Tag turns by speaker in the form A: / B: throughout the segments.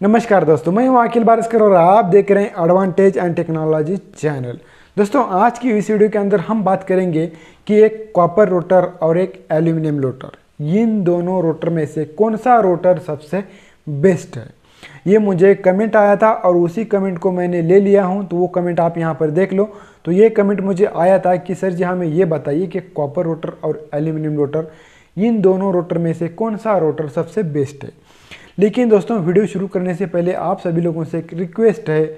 A: नमस्कार दोस्तों, मैं हूं अखिल बारिस्कर और आप देख रहे हैं एडवांटेज एंड टेक्नोलॉजी चैनल। दोस्तों, आज की इस वीडियो के अंदर हम बात करेंगे कि एक कॉपर रोटर और एक एल्यूमिनियम रोटर, इन दोनों रोटर में से कौन सा रोटर सबसे बेस्ट है। ये मुझे कमेंट आया था और उसी कमेंट को मैंने ले लिया हूं, तो वो कमेंट आप यहां पर देख लो। तो ये कमेंट मुझे आया था कि सर जी हमें ये बताइए कि कॉपर रोटर और एल्यूमिनियम रोटर, इन दोनों रोटर में से कौन सा रोटर सबसे बेस्ट है। लेकिन दोस्तों, वीडियो शुरू करने से पहले आप सभी लोगों से एक रिक्वेस्ट है।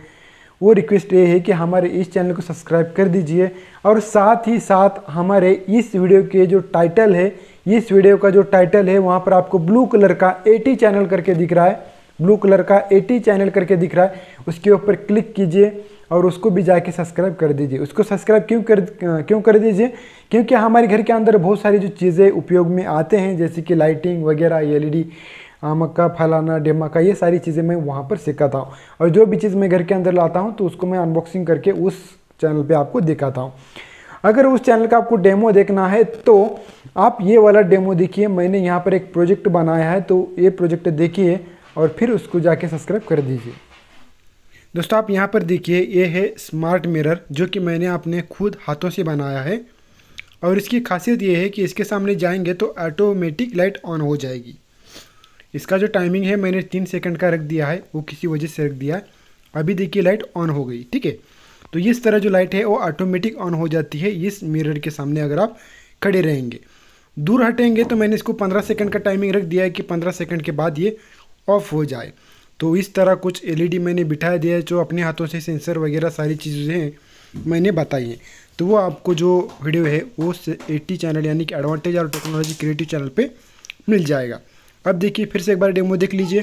A: वो रिक्वेस्ट ये है कि हमारे इस चैनल को सब्सक्राइब कर दीजिए और साथ ही साथ हमारे इस वीडियो के जो टाइटल है, इस वीडियो का जो टाइटल है वहाँ पर आपको ब्लू कलर का एटी चैनल करके दिख रहा है, ब्लू कलर का एटी चैनल करके दिख रहा है, उसके ऊपर क्लिक कीजिए और उसको भी जाके सब्सक्राइब कर दीजिए। उसको सब्सक्राइब क्यों कर दीजिए, क्योंकि हमारे घर के अंदर बहुत सारी जो चीज़ें उपयोग में आते हैं, जैसे कि लाइटिंग वगैरह, एलईडी, मक्का, फलाना ढिमका, ये सारी चीज़ें मैं वहाँ पर सिखाता हूँ। और जो भी चीज़ मैं घर के अंदर लाता हूँ तो उसको मैं अनबॉक्सिंग करके उस चैनल पे आपको दिखाता हूँ। अगर उस चैनल का आपको डेमो देखना है तो आप ये वाला डेमो देखिए। मैंने यहाँ पर एक प्रोजेक्ट बनाया है, तो ये प्रोजेक्ट देखिए और फिर उसको जाके सब्सक्राइब कर दीजिए। दोस्तों, आप यहाँ पर देखिए, ये है स्मार्ट मिरर, जो कि मैंने अपने खुद हाथों से बनाया है। और इसकी खासियत ये है कि इसके सामने जाएंगे तो ऑटोमेटिक लाइट ऑन हो जाएगी। इसका जो टाइमिंग है मैंने 3 सेकंड का रख दिया है, वो किसी वजह से रख दिया है। अभी देखिए लाइट ऑन हो गई, ठीक है। तो इस तरह जो लाइट है वो ऑटोमेटिक ऑन हो जाती है इस मिरर के सामने अगर आप खड़े रहेंगे। दूर हटेंगे तो मैंने इसको 15 सेकंड का टाइमिंग रख दिया है कि 15 सेकंड के बाद ये ऑफ हो जाए। तो इस तरह कुछ एलईडी मैंने बिठा दिया है, जो अपने हाथों से सेंसर वगैरह सारी चीज़ें हैं मैंने बताई हैं। तो वो आपको जो वीडियो है वो 80 चैनल यानी कि एडवांटेज और टेक्नोलॉजी क्रिएटिव चैनल पे मिल जाएगा। अब देखिए, फिर से एक बार डेमो देख लीजिए।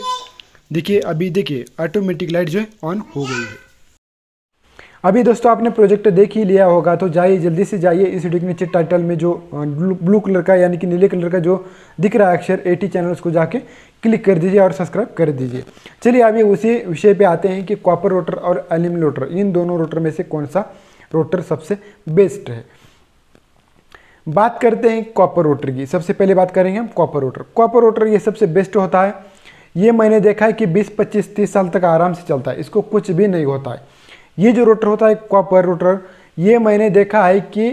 A: देखिए, अभी देखिए ऑटोमेटिक लाइट जो है ऑन हो गई है। अभी दोस्तों, आपने प्रोजेक्ट देख ही लिया होगा, तो जाइए, जल्दी से जाइए, इस वीडियो के नीचे टाइटल में जो ब्लू कलर का यानी कि नीले कलर का जो दिख रहा है अक्षर 80 चैनल, उसको जाके क्लिक कर दीजिए और सब्सक्राइब कर दीजिए। चलिए अभी उसी विषय पे आते हैं कि कॉपर रोटर और एल्यूमिनियम रोटर, इन दोनों रोटर में से कौन सा रोटर सबसे बेस्ट है। बात करते हैं कॉपर रोटर की। सबसे पहले बात करेंगे हम कॉपर रोटर। कॉपर रोटर ये सबसे बेस्ट होता है। ये मैंने देखा है कि 20, 25, 30 साल तक आराम से चलता है, इसको कुछ भी नहीं होता है। ये जो रोटर होता है कॉपर रोटर, ये मैंने देखा है कि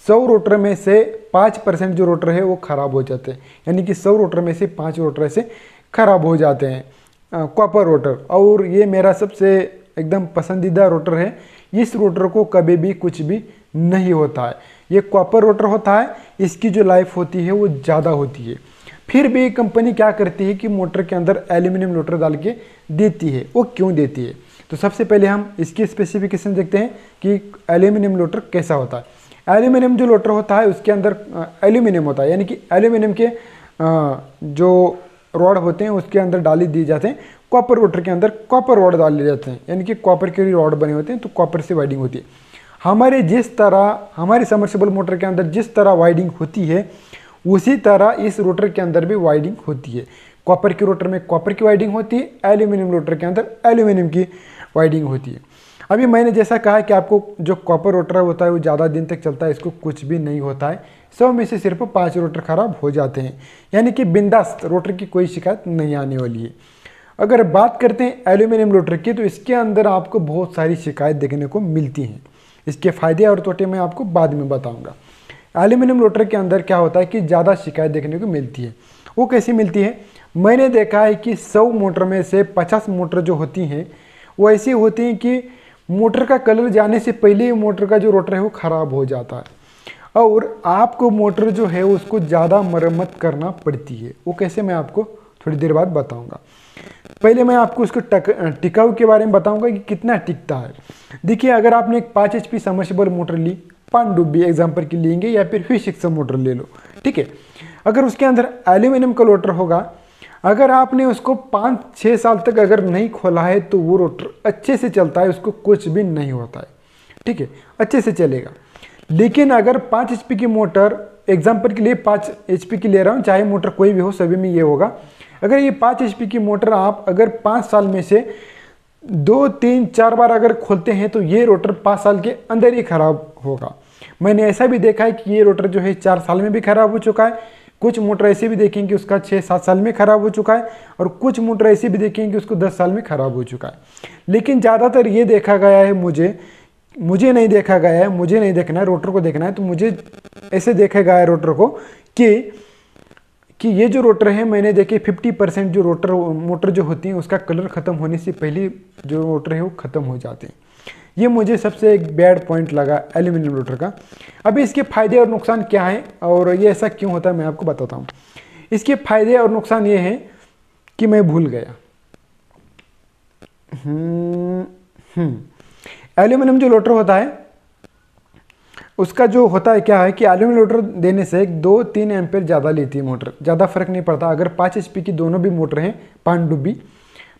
A: 100 रोटर में से 5% जो रोटर है वो ख़राब हो जाते हैं, यानी कि 100 रोटर में से 5 रोटर ऐसे ख़राब हो जाते हैं कॉपर रोटर। और ये मेरा सबसे एकदम पसंदीदा रोटर है। इस रोटर को कभी भी कुछ भी नहीं होता है। ये कॉपर रोटर होता है, इसकी जो लाइफ होती है वो ज़्यादा होती है। फिर भी कंपनी क्या करती है कि मोटर के अंदर एल्यूमिनियम रोटर डाल के देती है। वो क्यों देती है, तो सबसे पहले हम इसकी स्पेसिफिकेशन देखते हैं कि एल्यूमिनियम रोटर कैसा होता है। एल्यूमिनियम जो रोटर होता है उसके अंदर एल्यूमिनियम होता है, यानी कि एल्यूमिनियम के जो रॉड होते हैं उसके अंदर डाली दी जाते हैं। कॉपर रोटर के अंदर कॉपर रॉड डाल दिए जाते हैं, यानी कि कॉपर के रॉड बने होते हैं, तो कॉपर से वाइडिंग होती है। हमारे सबमर्सिबल मोटर के अंदर जिस तरह वाइडिंग होती है, उसी तरह इस रोटर के अंदर भी वाइडिंग होती है। कॉपर के रोटर में कॉपर की वाइडिंग होती है, एल्यूमिनियम रोटर के अंदर एल्यूमिनियम की वाइडिंग होती है। अभी मैंने जैसा कहा कि आपको जो कॉपर रोटर होता है वो ज़्यादा दिन तक चलता है, इसको कुछ भी नहीं होता है। 100 में से सिर्फ 5 रोटर खराब हो जाते हैं, यानी कि बिंदास रोटर की कोई शिकायत नहीं आने वाली है। अगर बात करते हैं एल्यूमिनियम रोटर की, तो इसके अंदर आपको बहुत सारी शिकायत देखने को मिलती हैं। इसके फायदे और तोटे मैं आपको बाद में बताऊंगा। एल्यूमिनियम रोटर के अंदर क्या होता है कि ज़्यादा शिकायत देखने को मिलती है। वो कैसी मिलती है, मैंने देखा है कि 100 मोटर में से 50 मोटर जो होती हैं वो ऐसी होती हैं कि मोटर का कलर जाने से पहले ही मोटर का जो रोटर है वो ख़राब हो जाता है और आपको मोटर जो है उसको ज़्यादा मरम्मत करना पड़ती है। वो कैसे, मैं आपको थोड़ी देर बाद बताऊँगा। पहले मैं आपको उसको टिकाऊ के बारे में बताऊंगा कि कितना टिकता है। देखिए, अगर आपने एक 5 HP सबमर्सिबल मोटर ली, पनडुब्बी एग्जांपल की लेंगे, या फिर फिश मोटर ले लो, ठीक है। अगर उसके अंदर एल्यूमिनियम का रोटर होगा, अगर आपने उसको 5-6 साल तक अगर नहीं खोला है तो वो रोटर अच्छे से चलता है, उसको कुछ भी नहीं होता है, ठीक है, अच्छे से चलेगा। लेकिन अगर 5 HP की मोटर, एग्जाम्पल के लिए 5 HP की ले रहा हूँ, चाहे मोटर कोई भी हो, सभी में ये होगा। अगर ये 5 HP की मोटर आप अगर 5 साल में से 2, 3, 4 बार अगर खोलते हैं तो ये रोटर 5 साल के अंदर ही खराब होगा। मैंने ऐसा भी देखा है कि ये रोटर जो है 4 साल में भी खराब हो चुका है, कुछ मोटर ऐसे भी देखेंगे कि उसका 6-7 साल में ख़राब हो चुका है, और कुछ मोटर ऐसे भी देखेंगे कि उसको 10 साल में ख़राब हो चुका है। लेकिन ज़्यादातर ये देखा गया है, मुझे नहीं देखा गया है, मुझे नहीं देखना है, रोटर को देखना है, तो मुझे ऐसे देखा गया है रोटर को कि ये जो रोटर है मैंने देखे 50% जो मोटर जो होती है उसका कलर ख़त्म होने से पहले जो रोटर है वो ख़त्म हो जाते हैं। ये मुझे सबसे एक बैड पॉइंट लगा एल्यूमिनियम रोटर का। अभी इसके फ़ायदे और नुकसान क्या हैं और ये ऐसा क्यों होता है मैं आपको बताता हूँ। इसके फ़ायदे और नुकसान ये हैं कि मैं भूल गया। एल्यूमिनियम जो रोटर होता है उसका जो होता है क्या है कि एल्यूमिनियम रोटर देने से 2-3 एम्पेयर ज़्यादा लेती है मोटर, ज़्यादा फर्क नहीं पड़ता। अगर 5 HP की दोनों भी मोटर हैं,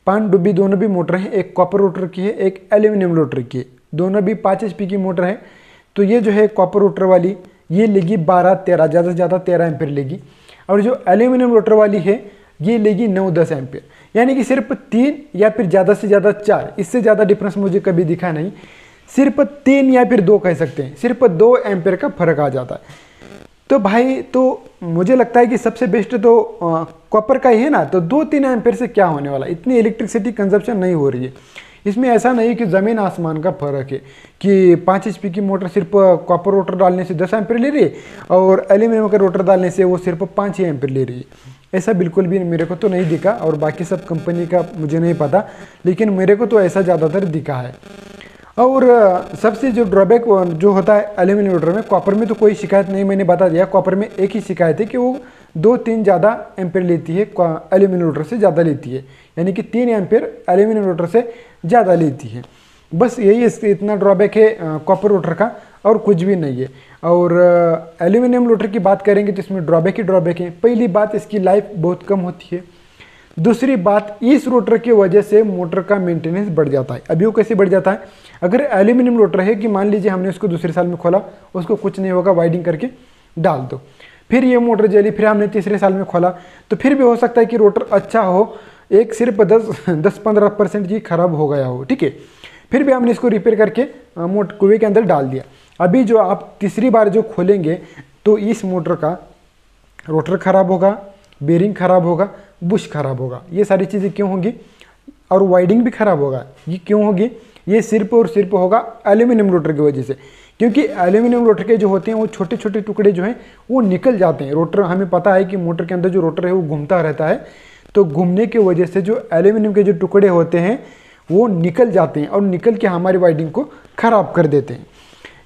A: पानडुब्बी दोनों भी मोटर हैं, एक कॉपर रोटर की है, एक एल्यूमिनियम रोटर की है, दोनों भी 5 HP की मोटर है। तो ये जो है कॉपर रोटर वाली ये लेगी 12-13, ज़्यादा से ज़्यादा 13 एम्पेयर लेगी, और जो एल्यूमिनियम रोटर वाली है ये लेगी 9-10 एम्पेयर, यानी कि सिर्फ 3 या फिर ज़्यादा से ज़्यादा 4, इससे ज़्यादा डिफरेंस मुझे कभी दिखा नहीं। सिर्फ 3 या फिर 2 कह सकते हैं, सिर्फ 2 एम्पेयर का फर्क आ जाता है। तो भाई तो मुझे लगता है कि सबसे बेस्ट तो कॉपर का ही है ना, तो 2-3 एम्पेयर से क्या होने वाला, इतनी इलेक्ट्रिसिटी कंजप्शन नहीं हो रही है। इसमें ऐसा नहीं कि ज़मीन आसमान का फ़र्क है कि 5 HP की मोटर सिर्फ कॉपर रोटर डालने से 10 एम्पेयर ले रही है और एल्यूमिनियम का रोटर डालने से वो सिर्फ 5 एम्पेयर ले रही है। ऐसा बिल्कुल भी मेरे को तो नहीं दिखा, और बाकी सब कंपनी का मुझे नहीं पता, लेकिन मेरे को तो ऐसा ज़्यादातर दिखा है। और सबसे जो ड्रॉबैक जो होता है एल्यूमिनियम रोटर में, कॉपर में तो कोई शिकायत नहीं, मैंने बता दिया। कॉपर में एक ही शिकायत है कि वो 2-3 ज़्यादा एम्पेयर लेती है, एल्यूमिनियम रोटर से ज़्यादा लेती है, यानी कि 3 एम्पेयर एल्यूमिनियम रोटर से ज़्यादा लेती है। बस यही इतना ड्रॉबैक है कॉपर रोटर का, और कुछ भी नहीं है। और एल्यूमिनियम रोटर की बात करेंगे तो इसमें ड्रॉबैक ही ड्रॉबैक है। पहली बात, इसकी लाइफ बहुत कम होती है। दूसरी बात, इस रोटर की वजह से मोटर का मेंटेनेंस बढ़ जाता है। अभी वो कैसे बढ़ जाता है, अगर एल्यूमिनियम रोटर है कि मान लीजिए हमने उसको दूसरे साल में खोला, उसको कुछ नहीं होगा, वाइडिंग करके डाल दो, फिर ये मोटर जली, फिर हमने तीसरे साल में खोला, तो फिर भी हो सकता है कि रोटर अच्छा हो, एक सिर्फ 10-15% ही खराब हो गया हो, ठीक है, फिर भी हमने इसको रिपेयर करके मोटर कुएं के अंदर डाल दिया। अभी जो आप तीसरी बार जो खोलेंगे तो इस मोटर का रोटर खराब होगा, बेरिंग खराब होगा, बुश खराब होगा। ये सारी चीज़ें क्यों होंगी, और वाइडिंग भी खराब होगा। ये क्यों होगी, ये सिर्फ और सिर्फ होगा एल्यूमिनियम रोटर की वजह से, क्योंकि एल्यूमिनियम रोटर के जो होते हैं वो छोटे छोटे टुकड़े जो हैं वो निकल जाते हैं। रोटर, हमें पता है कि मोटर के अंदर जो रोटर है वो घूमता रहता है, तो घूमने की वजह से जो एल्यूमिनियम के जो टुकड़े होते हैं वो निकल जाते हैं और निकल के हमारी वाइडिंग को ख़राब कर देते हैं।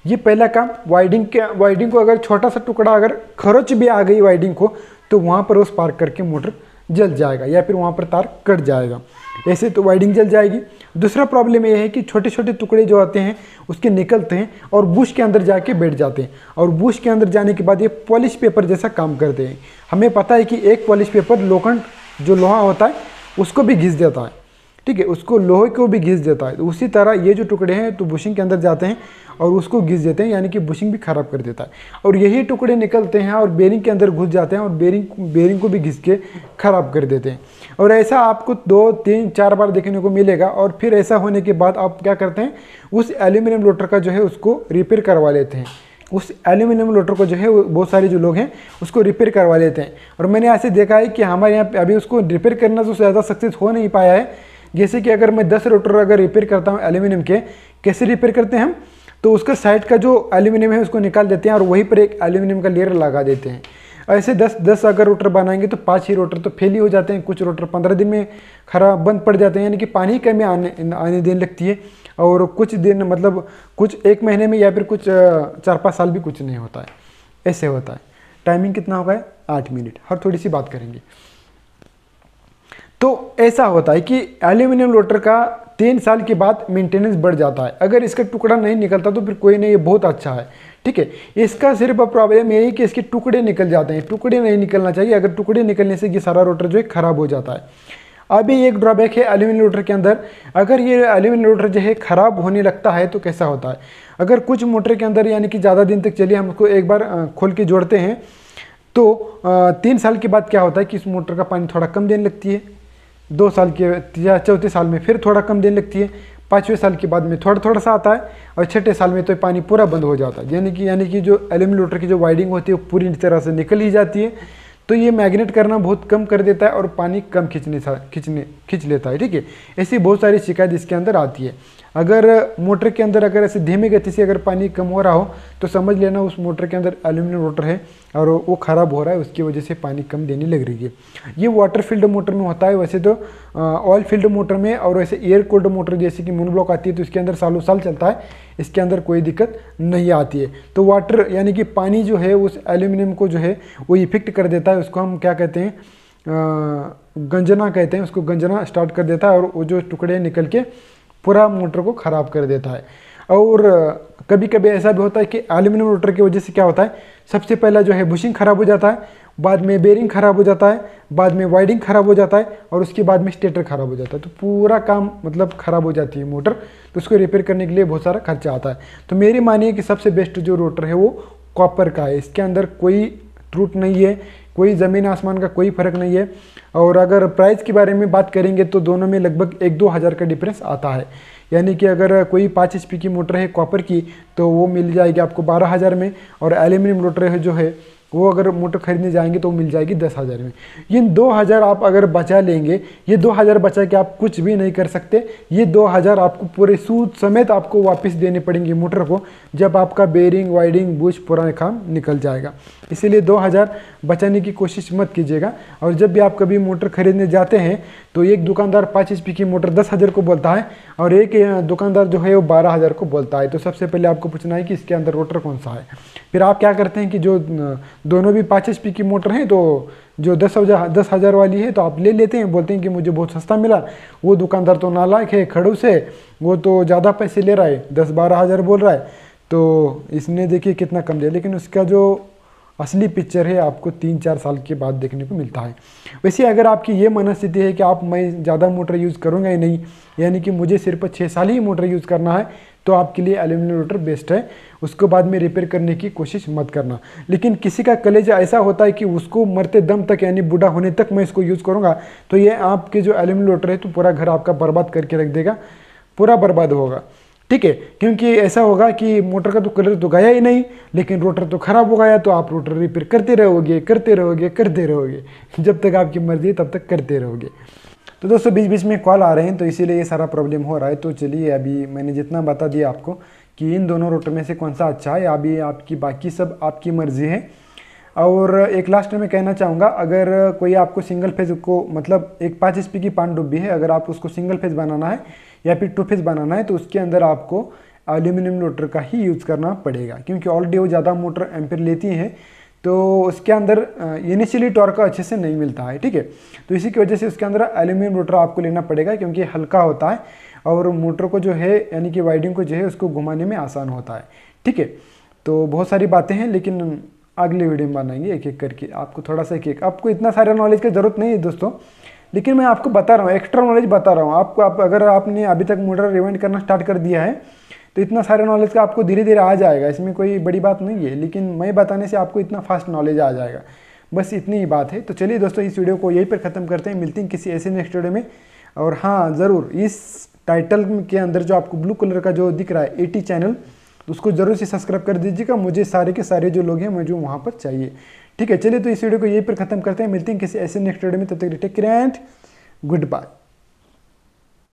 A: ये पहला काम। वाइडिंग को अगर छोटा सा टुकड़ा अगर खरोच भी आ गई वाइडिंग को, तो वहाँ पर वो स्पार्क करके मोटर जल जाएगा या फिर वहाँ पर तार कट जाएगा, ऐसे तो वाइडिंग जल जाएगी। दूसरा प्रॉब्लम ये है कि छोटे छोटे टुकड़े जो आते हैं उसके निकलते हैं और बुश के अंदर जाके बैठ जाते हैं, और बुश के अंदर जाने के बाद ये पॉलिश पेपर जैसा काम करते हैं। हमें पता है कि एक पॉलिश पेपर लोखंड जो लोहा होता है उसको भी घिस देता है, ठीक है, उसको लोहे को भी घिस देता है। तो उसी तरह ये जो टुकड़े हैं तो बुशिंग के अंदर जाते हैं और उसको घिस देते हैं, यानी कि बुशिंग भी खराब कर देता है। और यही टुकड़े निकलते हैं और बेरिंग के अंदर घुस जाते हैं और बेरिंग को भी घिस के खराब कर देते हैं। और ऐसा आपको 2, 3, 4 बार देखने को मिलेगा। और फिर ऐसा होने के बाद आप क्या करते हैं, उस एल्यूमिनियम रोटर का जो है उसको रिपेयर करवा लेते हैं। उस एल्यूमिनियम रोटर को जो है बहुत सारे जो लोग हैं उसको रिपेयर करवा लेते हैं। और मैंने ऐसे देखा है कि हमारे यहाँ पे अभी उसको रिपेयर करना तो ज़्यादा सक्सेस हो नहीं पाया है। जैसे कि अगर मैं 10 रोटर अगर रिपेयर करता हूँ एल्यूमिनियम के, कैसे रिपेयर करते हैं हम, तो उसका साइड का जो एल्यूमिनियम है उसको निकाल देते हैं और वहीं पर एक एल्यूमिनियम का लेयर लगा देते हैं। ऐसे 10 अगर रोटर बनाएंगे तो 5 ही रोटर तो फेल ही हो जाते हैं। कुछ रोटर 15 दिन में खराब बंद पड़ जाते हैं, यानी कि पानी कमी आने देने लगती है। और कुछ दिन मतलब कुछ 1 महीने में या फिर कुछ 4-5 साल भी कुछ नहीं होता है, ऐसे होता है। टाइमिंग कितना होगा, 8 मिनट, हर थोड़ी सी बात करेंगे। तो ऐसा होता है कि एल्यूमिनियम रोटर का 3 साल के बाद मेंटेनेंस बढ़ जाता है। अगर इसका टुकड़ा नहीं निकलता तो फिर कोई नहीं, ये बहुत अच्छा है, ठीक है। इसका सिर्फ प्रॉब्लम यही कि इसके टुकड़े निकल जाते हैं, टुकड़े नहीं निकलना चाहिए। अगर टुकड़े निकलने से ये सारा रोटर जो है खराब हो जाता है। अभी एक ड्रॉबैक है एल्यूमिनियम रोटर के अंदर, अगर ये एल्यूमिनियम रोटर जो है खराब होने लगता है तो कैसा होता है, अगर कुछ मोटर के अंदर यानी कि ज़्यादा दिन तक चलिए, हम उसको एक बार खोल के जोड़ते हैं तो 3 साल के बाद क्या होता है कि इस मोटर का पानी थोड़ा कम देने लगती है। 2 साल के या चौथे साल में फिर थोड़ा कम देने लगती है। 5वें साल के बाद में थोड़ा थोड़ा सा आता है और 6ठे साल में तो पानी पूरा बंद हो जाता है। यानी कि जो एल्यूमिनियम रोटर की जो वाइडिंग होती है वो पूरी तरह से निकल ही जाती है। तो ये मैग्नेट करना बहुत कम कर देता है और पानी कम खींच लेता है, ठीक है। ऐसी बहुत सारी शिकायत इसके अंदर आती है। अगर मोटर के अंदर अगर ऐसे धीमी गति से अगर पानी कम हो रहा हो तो समझ लेना उस मोटर के अंदर एल्यूमिनियम रोटर है और वो ख़राब हो रहा है, उसकी वजह से पानी कम देने लग रही है। ये वाटर फील्ड मोटर में होता है, वैसे तो ऑयल फील्ड मोटर में और वैसे एयर कोल्ड मोटर जैसे कि मोनोब्लॉक आती है तो इसके अंदर सालों साल चलता है, इसके अंदर कोई दिक्कत नहीं आती है। तो वाटर यानी कि पानी जो है उस एल्यूमिनियम को जो है वो इफेक्ट कर देता है, उसको हम क्या कहते हैं, गंजना कहते हैं, उसको गंजना स्टार्ट कर देता है और वो जो टुकड़े निकल के पूरा मोटर को ख़राब कर देता है। और कभी कभी ऐसा भी होता है कि एल्यूमिनियम रोटर की वजह से क्या होता है, सबसे पहला जो है बुशिंग ख़राब हो जाता है, बाद में बेरिंग ख़राब हो जाता है, बाद में वाइडिंग ख़राब हो जाता है और उसके बाद में स्टेटर ख़राब हो जाता है। तो पूरा काम मतलब ख़राब हो जाती है मोटर, तो उसको रिपेयर करने के लिए बहुत सारा खर्चा आता है। तो मेरी मानिए कि सबसे बेस्ट जो रोटर है वो कॉपर का है, इसके अंदर कोई त्रुटि नहीं है, कोई ज़मीन आसमान का कोई फ़र्क नहीं है। और अगर प्राइस के बारे में बात करेंगे तो दोनों में लगभग 1-2 हज़ार का डिफरेंस आता है। यानी कि अगर कोई 5 HP की मोटर है कॉपर की तो वो मिल जाएगी आपको 12,000 में, और एल्यूमिनियम रोटर है जो है वो अगर मोटर खरीदने जाएंगे तो मिल जाएगी 10,000 में। ये 2,000 आप अगर बचा लेंगे, ये 2,000 बचा के आप कुछ भी नहीं कर सकते, ये 2,000 आपको पूरे सूद समेत आपको वापस देने पड़ेंगे मोटर को, जब आपका बेरिंग वाइडिंग बुश पूरा काम निकल जाएगा। इसीलिए 2,000 बचाने की कोशिश मत कीजिएगा। और जब भी आप कभी मोटर खरीदने जाते हैं तो एक दुकानदार 5 HP की मोटर 10,000 को बोलता है और एक दुकानदार जो है वो 12,000 को बोलता है। तो सबसे पहले आपको पूछना है कि इसके अंदर रोटर कौन सा है। फिर आप क्या करते हैं कि जो दोनों भी 5 HP की मोटर हैं तो जो 10,000 वाली है तो आप ले लेते हैं, बोलते हैं कि मुझे बहुत सस्ता मिला, वो दुकानदार तो नालायक है, खड़ूस है, वो तो ज़्यादा पैसे ले रहा है, 10-12 हज़ार बोल रहा है, तो इसने देखिए कितना कम दिया। लेकिन उसका जो असली पिक्चर है आपको 3-4 साल के बाद देखने को मिलता है। वैसे अगर आपकी ये मनस्थिति है कि मैं ज़्यादा मोटर यूज़ करूँगा ही नहीं, यानी कि मुझे सिर्फ 6 साल ही मोटर यूज़ करना है, तो आपके लिए एल्यूमिनियम रोटर बेस्ट है, उसको बाद में रिपेयर करने की कोशिश मत करना। लेकिन किसी का कलेजा ऐसा होता है कि उसको मरते दम तक यानी बूढ़ा होने तक मैं इसको यूज़ करूँगा, तो ये आपके जो एल्यूमिनियम रोटर है तो पूरा घर आपका बर्बाद करके रख देगा, पूरा बर्बाद होगा, ठीक है। क्योंकि ऐसा होगा कि मोटर का तो कलर तो गया ही नहीं, लेकिन रोटर तो ख़राब हो गया, तो आप रोटर रिपेयर करते रहोगे जब तक आपकी मर्जी है तब तक करते रहोगे। तो दोस्तों बीच बीच में कॉल आ रहे हैं तो इसीलिए ये सारा प्रॉब्लम हो रहा है। तो चलिए अभी मैंने जितना बता दिया आपको कि इन दोनों रोटर में से कौन सा अच्छा है, अभी आपकी बाकी सब आपकी मर्ज़ी है। और एक लास्ट में कहना चाहूँगा, अगर कोई आपको सिंगल फेज को मतलब एक 5 HP की पनडुब्बी है, अगर आप उसको सिंगल फेज बनाना है या फिर 2 फेज बनाना है तो उसके अंदर आपको एल्यूमिनियम रोटर का ही यूज़ करना पड़ेगा, क्योंकि ऑलरेडी वो ज़्यादा मोटर एम्पेयर लेती हैं तो उसके अंदर इनिशियली टॉर्क अच्छे से नहीं मिलता है, ठीक है। तो इसी की वजह से उसके अंदर एल्यूमिनियम रोटर आपको लेना पड़ेगा, क्योंकि हल्का होता है और मोटर को जो है यानी कि वाइडिंग को जो है उसको घुमाने में आसान होता है, ठीक है। तो बहुत सारी बातें हैं, लेकिन अगले वीडियो में बनाएंगे एक एक करके, आपको थोड़ा सा एक आपको इतना सारा नॉलेज की ज़रूरत नहीं है दोस्तों, लेकिन मैं आपको बता रहा हूँ, एक्स्ट्रा नॉलेज बता रहा हूँ आपको। अगर आपने अभी तक मोटर रिवाइंड करना स्टार्ट कर दिया है तो इतना सारे नॉलेज का आपको धीरे धीरे आ जाएगा, इसमें कोई बड़ी बात नहीं है, लेकिन मैं बताने से आपको इतना फास्ट नॉलेज आ जाएगा, बस इतनी ही बात है। तो चलिए दोस्तों इस वीडियो को यहीं पर ख़त्म करते हैं, मिलते हैं किसी ऐसे नेक्स्ट वीडियो में। और हाँ ज़रूर इस टाइटल के अंदर जो आपको ब्लू कलर का जो दिख रहा है 80 चैनल, तो उसको ज़रूर से सब्सक्राइब कर दीजिएगा, मुझे सारे के सारे जो लोग हैं मुझे वहाँ पर चाहिए, ठीक है। चलिए तो इस वीडियो को यहीं पर ख़त्म करते हैं, मिलते हैं किसी ऐसे नेक्स्ट वीडियो में, तब तक take care and good bye.